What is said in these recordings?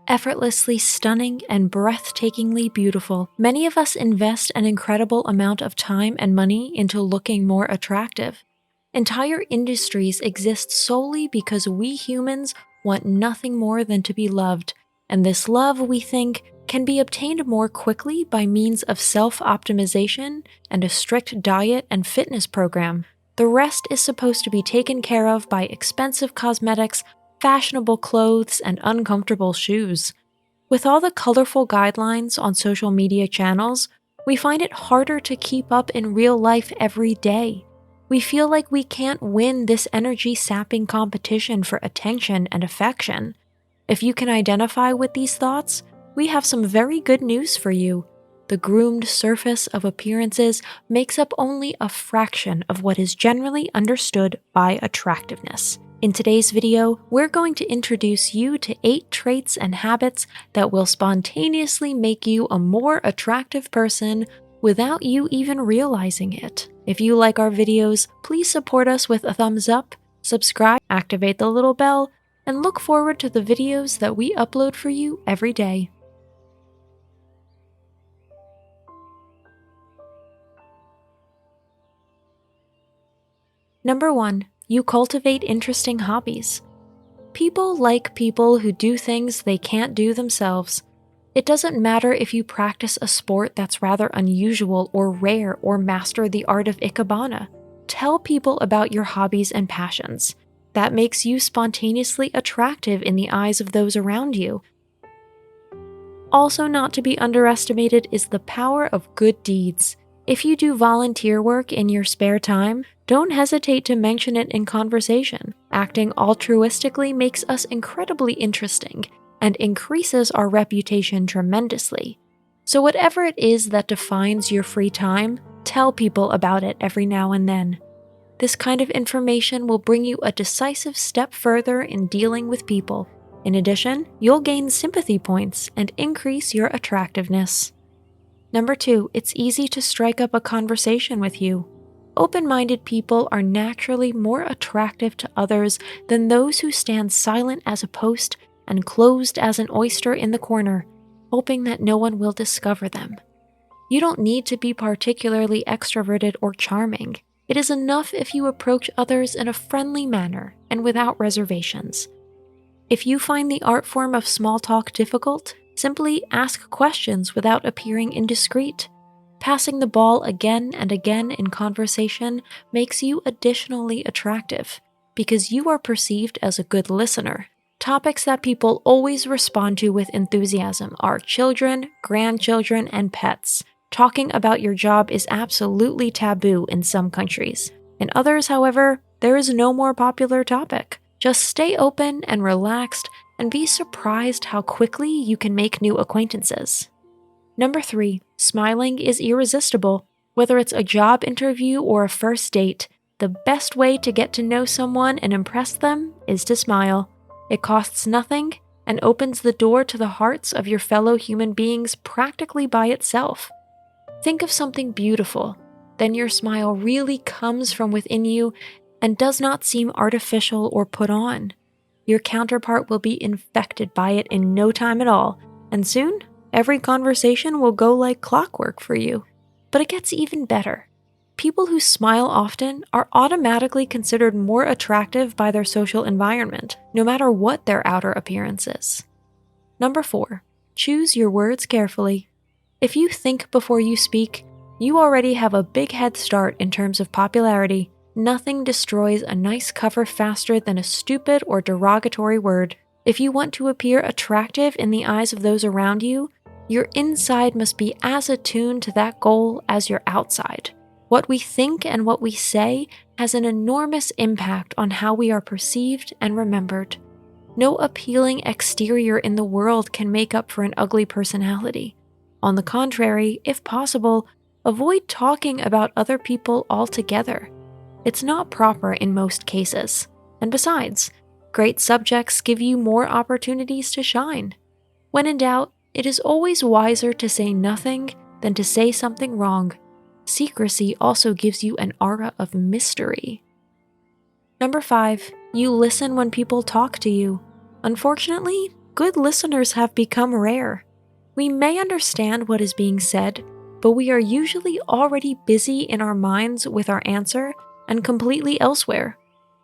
effortlessly stunning and breathtakingly beautiful. Many of us invest an incredible amount of time and money into looking more attractive. Entire industries exist solely because we humans want nothing more than to be loved, and this love, we think, can be obtained more quickly by means of self-optimization and a strict diet and fitness program. The rest is supposed to be taken care of by expensive cosmetics, fashionable clothes, and uncomfortable shoes. With all the colorful guidelines on social media channels, we find it harder to keep up in real life every day. We feel like we can't win this energy-sapping competition for attention and affection. If you can identify with these thoughts, we have some very good news for you. The groomed surface of appearances makes up only a fraction of what is generally understood by attractiveness. In today's video, we're going to introduce you to 8 traits and habits that will spontaneously make you a more attractive person without you even realizing it. If you like our videos, please support us with a thumbs up, subscribe, activate the little bell, and look forward to the videos that we upload for you every day. Number 1. You cultivate interesting hobbies. People like people who do things they can't do themselves. It doesn't matter if you practice a sport that's rather unusual or rare or master the art of ikebana. Tell people about your hobbies and passions. That makes you spontaneously attractive in the eyes of those around you. Also not to be underestimated is the power of good deeds. If you do volunteer work in your spare time, don't hesitate to mention it in conversation. Acting altruistically makes us incredibly interesting and increases our reputation tremendously. So whatever it is that defines your free time, tell people about it every now and then. This kind of information will bring you a decisive step further in dealing with people. In addition, you'll gain sympathy points and increase your attractiveness. Number 2, it's easy to strike up a conversation with you. Open-minded people are naturally more attractive to others than those who stand silent as a post and closed as an oyster in the corner, hoping that no one will discover them. You don't need to be particularly extroverted or charming. It is enough if you approach others in a friendly manner and without reservations. If you find the art form of small talk difficult, simply ask questions without appearing indiscreet. Passing the ball again and again in conversation makes you additionally attractive, because you are perceived as a good listener. Topics that people always respond to with enthusiasm are children, grandchildren, and pets. Talking about your job is absolutely taboo in some countries. In others, however, there is no more popular topic. Just stay open and relaxed and be surprised how quickly you can make new acquaintances. Number 3, smiling is irresistible. Whether it's a job interview or a first date, the best way to get to know someone and impress them is to smile. It costs nothing and opens the door to the hearts of your fellow human beings practically by itself. Think of something beautiful, then your smile really comes from within you and does not seem artificial or put on. Your counterpart will be infected by it in no time at all, and soon, every conversation will go like clockwork for you. But it gets even better. People who smile often are automatically considered more attractive by their social environment, no matter what their outer appearance is. Number 4, choose your words carefully. If you think before you speak, you already have a big head start in terms of popularity. Nothing destroys a nice cover faster than a stupid or derogatory word. If you want to appear attractive in the eyes of those around you, your inside must be as attuned to that goal as your outside. What we think and what we say has an enormous impact on how we are perceived and remembered. No appealing exterior in the world can make up for an ugly personality. On the contrary, if possible, avoid talking about other people altogether. It's not proper in most cases. And besides, great subjects give you more opportunities to shine. When in doubt, it is always wiser to say nothing than to say something wrong. Secrecy also gives you an aura of mystery. Number 5, you listen when people talk to you. Unfortunately, good listeners have become rare. We may understand what is being said, but we are usually already busy in our minds with our answer and completely elsewhere.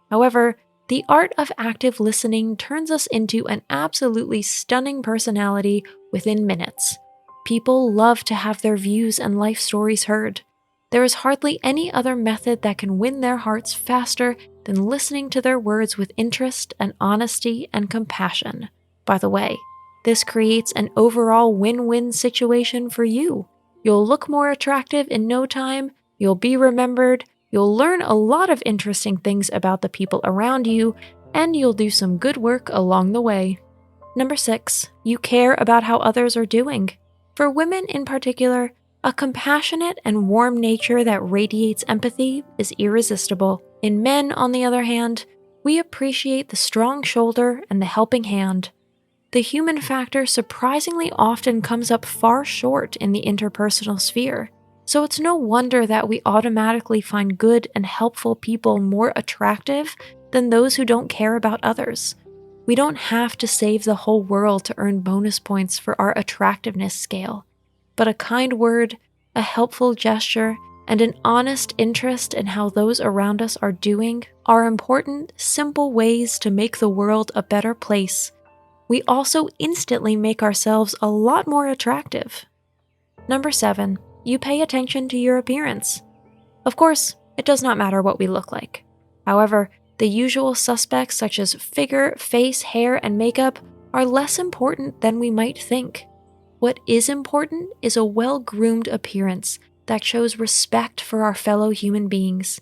However, the art of active listening turns us into an absolutely stunning personality within minutes. People love to have their views and life stories heard. There is hardly any other method that can win their hearts faster than listening to their words with interest and honesty and compassion. By the way, this creates an overall win-win situation for you. You'll look more attractive in no time, you'll be remembered, you'll learn a lot of interesting things about the people around you, and you'll do some good work along the way. Number 6, you care about how others are doing. For women in particular, a compassionate and warm nature that radiates empathy is irresistible. In men, on the other hand, we appreciate the strong shoulder and the helping hand. The human factor surprisingly often comes up far short in the interpersonal sphere, so it's no wonder that we automatically find good and helpful people more attractive than those who don't care about others. We don't have to save the whole world to earn bonus points for our attractiveness scale, but a kind word, a helpful gesture, and an honest interest in how those around us are doing are important, simple ways to make the world a better place. We also instantly make ourselves a lot more attractive. Number 7, you pay attention to your appearance. Of course, it does not matter what we look like. However, the usual suspects such as figure, face, hair, and makeup are less important than we might think. What is important is a well-groomed appearance that shows respect for our fellow human beings.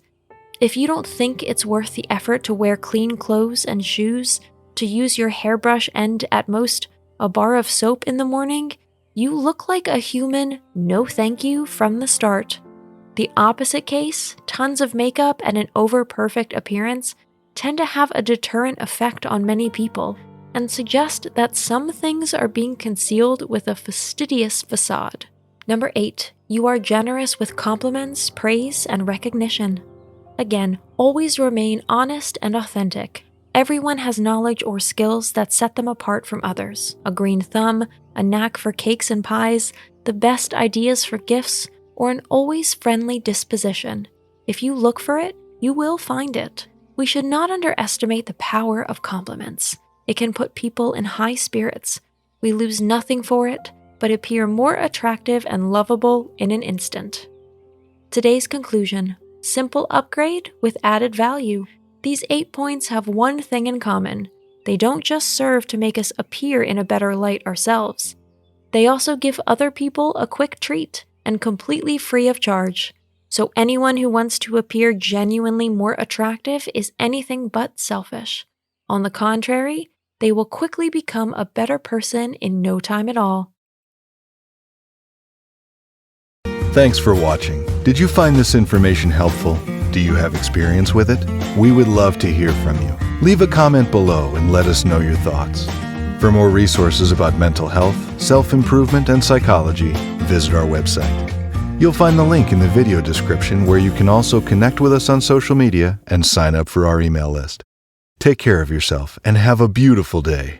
If you don't think it's worth the effort to wear clean clothes and shoes, to use your hairbrush and, at most, a bar of soap in the morning, you look like a human no thank you from the start. The opposite case, tons of makeup and an over-perfect appearance, tend to have a deterrent effect on many people and suggest that some things are being concealed with a fastidious facade. Number 8, you are generous with compliments, praise, and recognition. Again, always remain honest and authentic. Everyone has knowledge or skills that set them apart from others. A green thumb, a knack for cakes and pies, the best ideas for gifts, or an always friendly disposition. If you look for it, you will find it. We should not underestimate the power of compliments. It can put people in high spirits. We lose nothing for it, but appear more attractive and lovable in an instant. Today's conclusion: simple upgrade with added value. These 8 points have one thing in common. They don't just serve to make us appear in a better light ourselves. They also give other people a quick treat and completely free of charge. So anyone who wants to appear genuinely more attractive is anything but selfish. On the contrary, they will quickly become a better person in no time at all. Thanks for watching. Did you find this information helpful? Do you have experience with it? We would love to hear from you. Leave a comment below and let us know your thoughts. For more resources about mental health, self-improvement, and psychology, visit our website. You'll find the link in the video description where you can also connect with us on social media and sign up for our email list. Take care of yourself and have a beautiful day.